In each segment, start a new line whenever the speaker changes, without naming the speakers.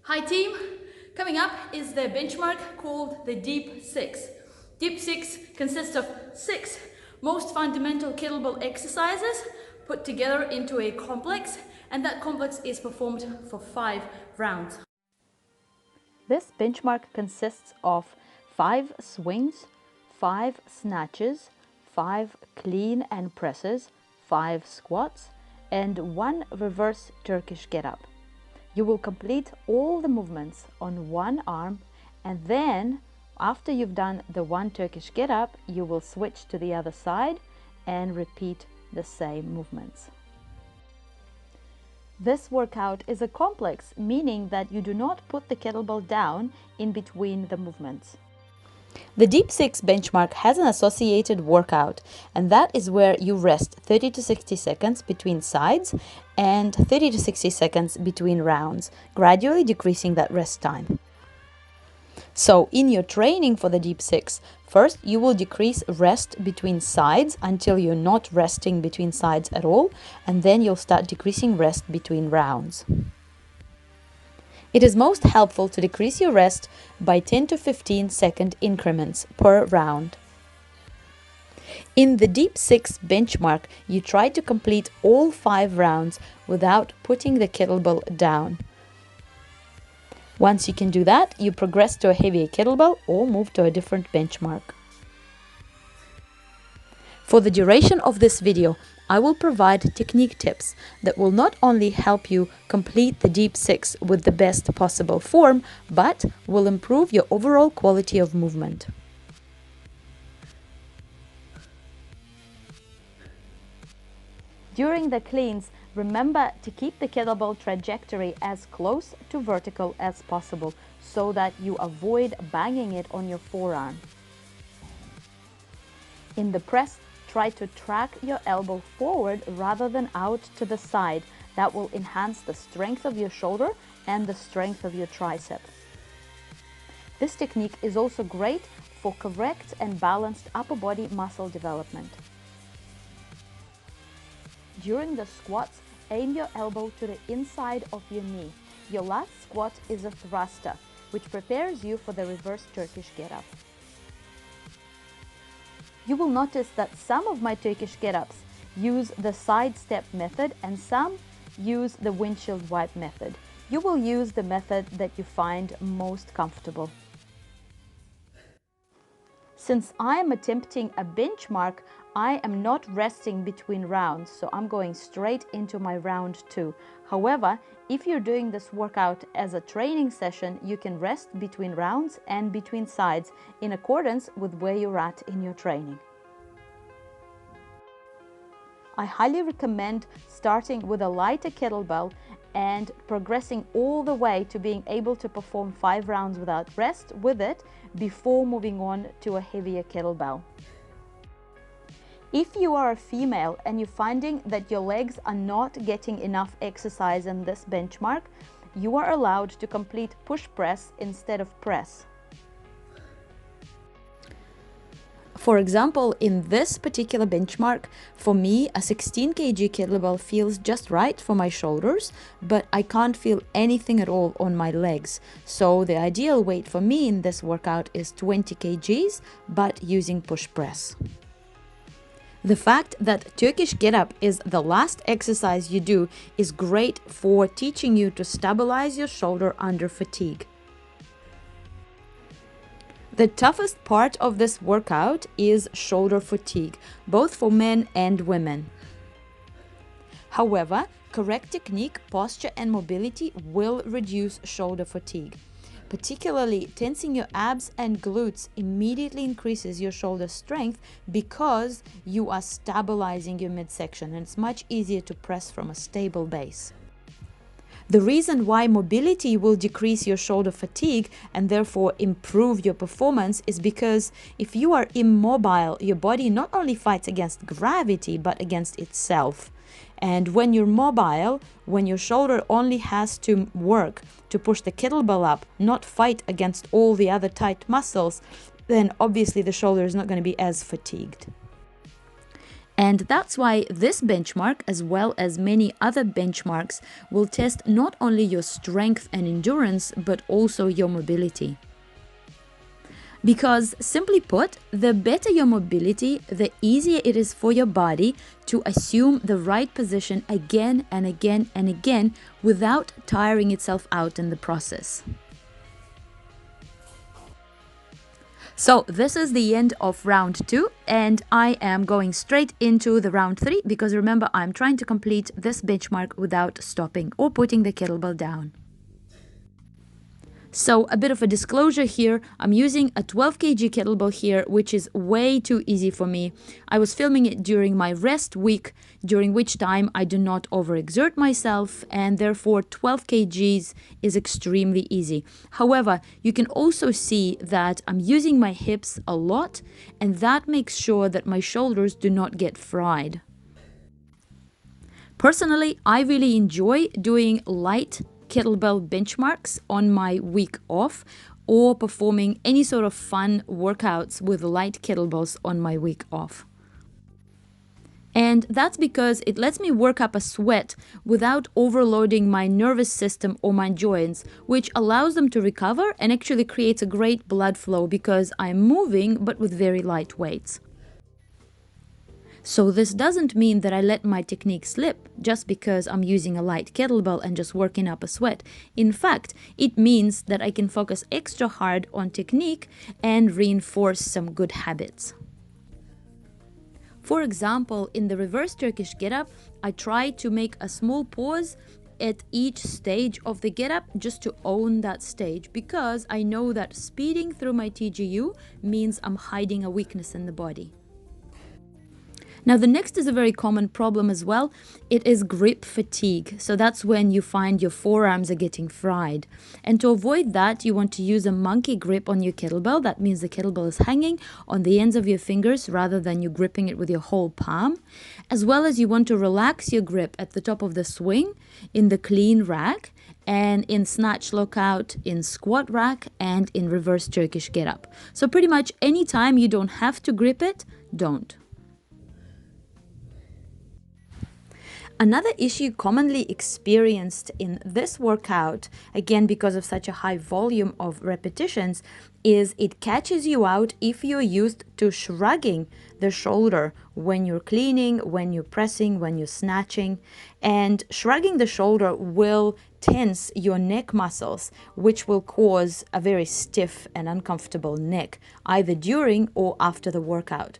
Hi team! Coming up is the benchmark called the Deep 6. Deep 6 consists of 6 most fundamental kettlebell exercises put together into a complex, and that complex is performed for 5 rounds.
This benchmark consists of 5 swings, 5 snatches, 5 clean and presses, 5 squats, and 1 reverse Turkish get-up. You will complete all the movements on one arm, and then after you've done the 1 Turkish get-up, you will switch to the other side and repeat the same movements. This workout is a complex, meaning that you do not put the kettlebell down in between the movements. The Deep 6 benchmark has an associated workout, and that is where you rest 30 to 60 seconds between sides and 30 to 60 seconds between rounds, gradually decreasing that rest time. So in your training for the Deep 6, first you will decrease rest between sides until you're not resting between sides at all, and then you'll start decreasing rest between rounds. It is most helpful to decrease your rest by 10 to 15 second increments per round. In the Deep 6 benchmark, you try to complete all 5 rounds without putting the kettlebell down. Once you can do that, you progress to a heavier kettlebell or move to a different benchmark. For the duration of this video, I will provide technique tips that will not only help you complete the Deep 6 with the best possible form, but will improve your overall quality of movement. During the cleans, remember to keep the kettlebell trajectory as close to vertical as possible so that you avoid banging it on your forearm. In the press, try to track your elbow forward rather than out to the side. That will enhance the strength of your shoulder and the strength of your tricep. This technique is also great for correct and balanced upper body muscle development. During the squats, aim your elbow to the inside of your knee. Your last squat is a thruster, which prepares you for the reverse Turkish get-up. You will notice that some of my Turkish get-ups use the side step method and some use the windshield wipe method. You will use the method that you find most comfortable. Since I am attempting a benchmark, I am not resting between rounds, so I'm going straight into my round 2. However, if you're doing this workout as a training session, you can rest between rounds and between sides in accordance with where you're at in your training. I highly recommend starting with a lighter kettlebell and progressing all the way to being able to perform 5 rounds without rest with it before moving on to a heavier kettlebell. If you are a female and you're finding that your legs are not getting enough exercise in this benchmark, you are allowed to complete push press instead of press. For example, in this particular benchmark, for me, a 16 kg kettlebell feels just right for my shoulders, but I can't feel anything at all on my legs. So the ideal weight for me in this workout is 20 kgs, but using push press. The fact that Turkish get-up is the last exercise you do is great for teaching you to stabilize your shoulder under fatigue. The toughest part of this workout is shoulder fatigue, both for men and women. However, correct technique, posture and mobility will reduce shoulder fatigue. Particularly, tensing your abs and glutes immediately increases your shoulder strength because you are stabilizing your midsection, and it's much easier to press from a stable base. The reason why mobility will decrease your shoulder fatigue and therefore improve your performance is because if you are immobile, your body not only fights against gravity but against itself. And when you're mobile, when your shoulder only has to work to push the kettlebell up, not fight against all the other tight muscles, then obviously the shoulder is not going to be as fatigued. And that's why this benchmark, as well as many other benchmarks, will test not only your strength and endurance, but also your mobility. Because, simply put, the better your mobility, the easier it is for your body to assume the right position again and again and again without tiring itself out in the process. So this is the end of round 2, and I am going straight into the round 3 because remember, I'm trying to complete this benchmark without stopping or putting the kettlebell down. So a bit of a disclosure here, I'm using a 12 kg kettlebell here, which is way too easy for me. I was filming it during my rest week, during which time I do not overexert myself, and therefore 12 kgs is extremely easy. However, you can also see that I'm using my hips a lot, and that makes sure that my shoulders do not get fried. Personally, I really enjoy doing light kettlebell benchmarks on my week off or performing any sort of fun workouts with light kettlebells on my week off. And that's because it lets me work up a sweat without overloading my nervous system or my joints, which allows them to recover and actually creates a great blood flow because I'm moving but with very light weights. So this doesn't mean that I let my technique slip just because I'm using a light kettlebell and just working up a sweat. In fact, it means that I can focus extra hard on technique and reinforce some good habits. For example, in the reverse Turkish get-up, I try to make a small pause at each stage of the get-up just to own that stage, because I know that speeding through my TGU means I'm hiding a weakness in the body. Now, the next is a very common problem as well. It is grip fatigue. So that's when you find your forearms are getting fried. And to avoid that, you want to use a monkey grip on your kettlebell. That means the kettlebell is hanging on the ends of your fingers rather than you gripping it with your whole palm. As well as you want to relax your grip at the top of the swing, in the clean rack, and in snatch lockout, in squat rack, and in reverse Turkish get-up. So pretty much any time you don't have to grip it, don't. Another issue commonly experienced in this workout, again because of such a high volume of repetitions, is it catches you out if you're used to shrugging the shoulder when you're cleaning, when you're pressing, when you're snatching. And shrugging the shoulder will tense your neck muscles, which will cause a very stiff and uncomfortable neck, either during or after the workout.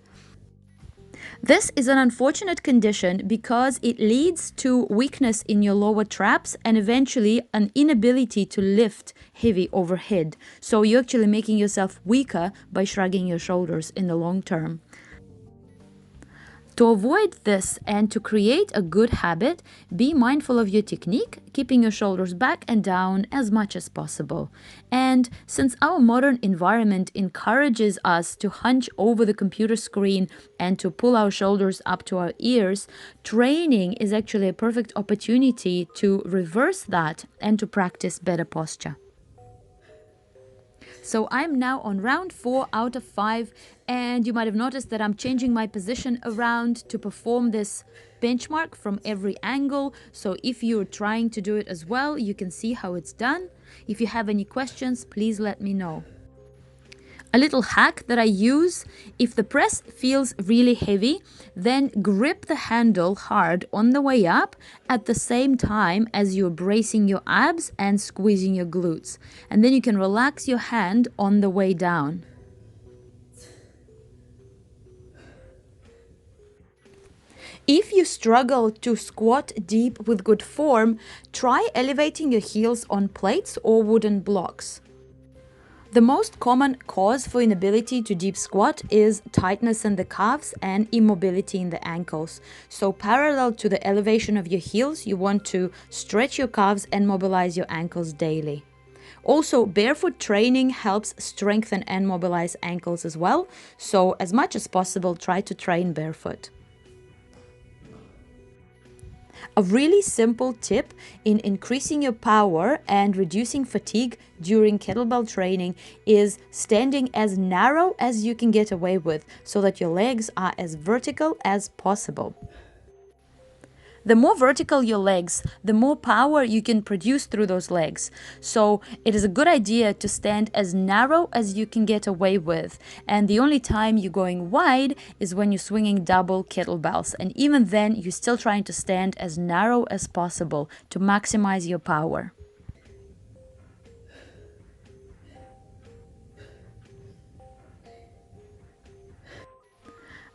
This is an unfortunate condition because it leads to weakness in your lower traps and eventually an inability to lift heavy overhead. So you're actually making yourself weaker by shrugging your shoulders in the long term. To avoid this and to create a good habit, be mindful of your technique, keeping your shoulders back and down as much as possible. And since our modern environment encourages us to hunch over the computer screen and to pull our shoulders up to our ears, training is actually a perfect opportunity to reverse that and to practice better posture. So I'm now on round 4 out of 5, and you might have noticed that I'm changing my position around to perform this benchmark from every angle. So if you're trying to do it as well, you can see how it's done. If you have any questions, please let me know. A little hack that I use: if the press feels really heavy, then grip the handle hard on the way up at the same time as you're bracing your abs and squeezing your glutes. And then you can relax your hand on the way down. If you struggle to squat deep with good form, try elevating your heels on plates or wooden blocks. The most common cause for inability to deep squat is tightness in the calves and immobility in the ankles. So parallel to the elevation of your heels, you want to stretch your calves and mobilize your ankles daily. Also, barefoot training helps strengthen and mobilize ankles as well. So as much as possible, try to train barefoot. A really simple tip in increasing your power and reducing fatigue during kettlebell training is standing as narrow as you can get away with so that your legs are as vertical as possible. The more vertical your legs, the more power you can produce through those legs. So it is a good idea to stand as narrow as you can get away with. And the only time you're going wide is when you're swinging double kettlebells. And even then, you're still trying to stand as narrow as possible to maximize your power.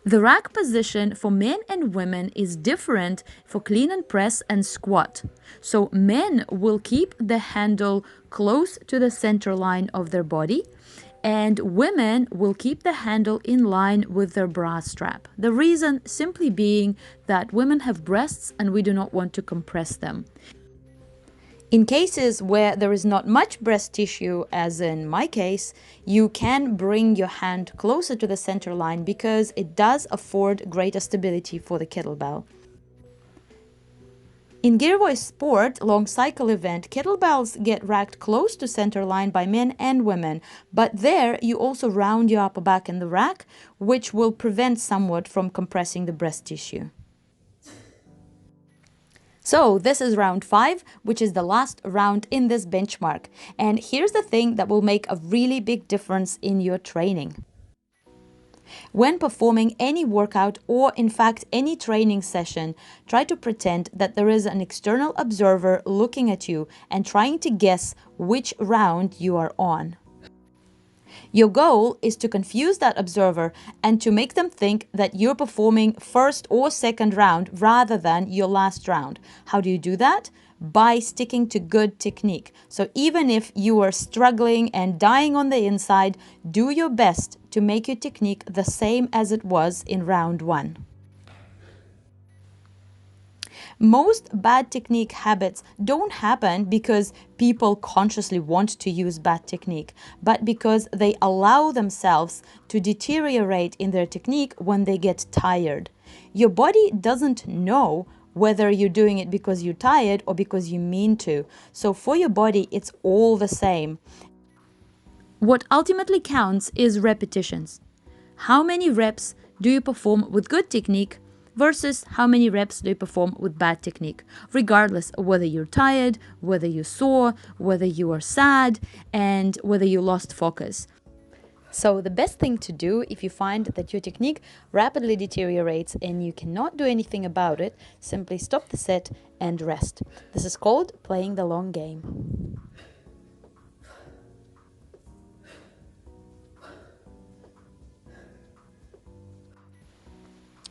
The rack position for men and women is different for clean and press and squat. So men will keep the handle close to the center line of their body, and women will keep the handle in line with their bra strap. The reason simply being that women have breasts and we do not want to compress them. In cases where there is not much breast tissue, as in my case, you can bring your hand closer to the center line because it does afford greater stability for the kettlebell. In giveaway sport, long cycle event, kettlebells get racked close to center line by men and women, but there you also round your upper back in the rack, which will prevent somewhat from compressing the breast tissue. So this is round 5, which is the last round in this benchmark. And here's the thing that will make a really big difference in your training. When performing any workout or in fact any training session, try to pretend that there is an external observer looking at you and trying to guess which round you are on. Your goal is to confuse that observer and to make them think that you're performing first or second round rather than your last round. How do you do that? By sticking to good technique. So even if you are struggling and dying on the inside, do your best to make your technique the same as it was in round 1. Most bad technique habits don't happen because people consciously want to use bad technique, but because they allow themselves to deteriorate in their technique when they get tired. Your body doesn't know whether you're doing it because you're tired or because you mean to. So for your body, it's all the same. What ultimately counts is repetitions. How many reps do you perform with good technique versus how many reps do you perform with bad technique, regardless of whether you're tired, whether you're sore, whether you are sad, and whether you lost focus. So the best thing to do if you find that your technique rapidly deteriorates and you cannot do anything about it, simply stop the set and rest. This is called playing the long game.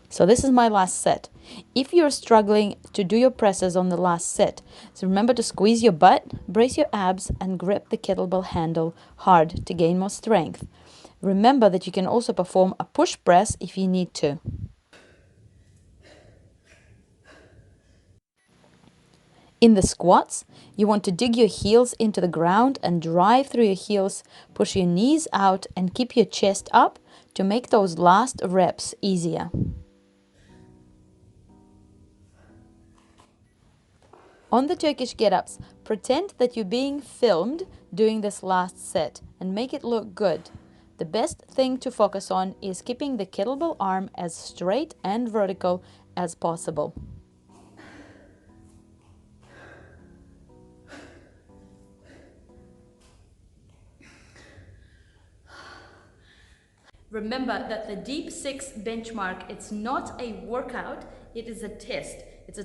So this is my last set. If you're struggling to do your presses on the last set, so remember to squeeze your butt, brace your abs, and grip the kettlebell handle hard to gain more strength. Remember that you can also perform a push press if you need to. In the squats, you want to dig your heels into the ground and drive through your heels, push your knees out, and keep your chest up to make those last reps easier. On the Turkish get-ups, pretend that you're being filmed doing this last set and make it look good. The best thing to focus on is keeping the kettlebell arm as straight and vertical as possible.
Remember that the Deep 6 benchmark, it's not a workout, it is a test. It's a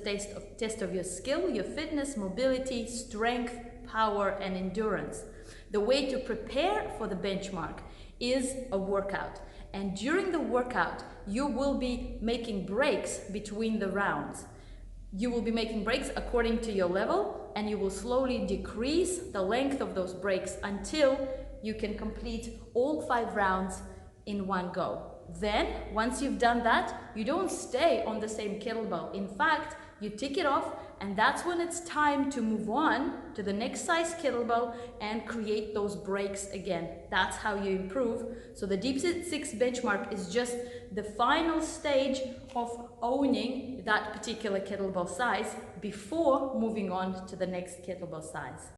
test of your skill, your fitness, mobility, strength, power, and endurance. The way to prepare for the benchmark is a workout. And during the workout, you will be making breaks between the rounds. You will be making breaks according to your level, and you will slowly decrease the length of those breaks until you can complete all 5 rounds in one go. Then, once you've done that, you don't stay on the same kettlebell. In fact, you tick it off, and that's when it's time to move on to the next size kettlebell and create those breaks again. That's how you improve. So the deep six benchmark is just the final stage of owning that particular kettlebell size before moving on to the next kettlebell size.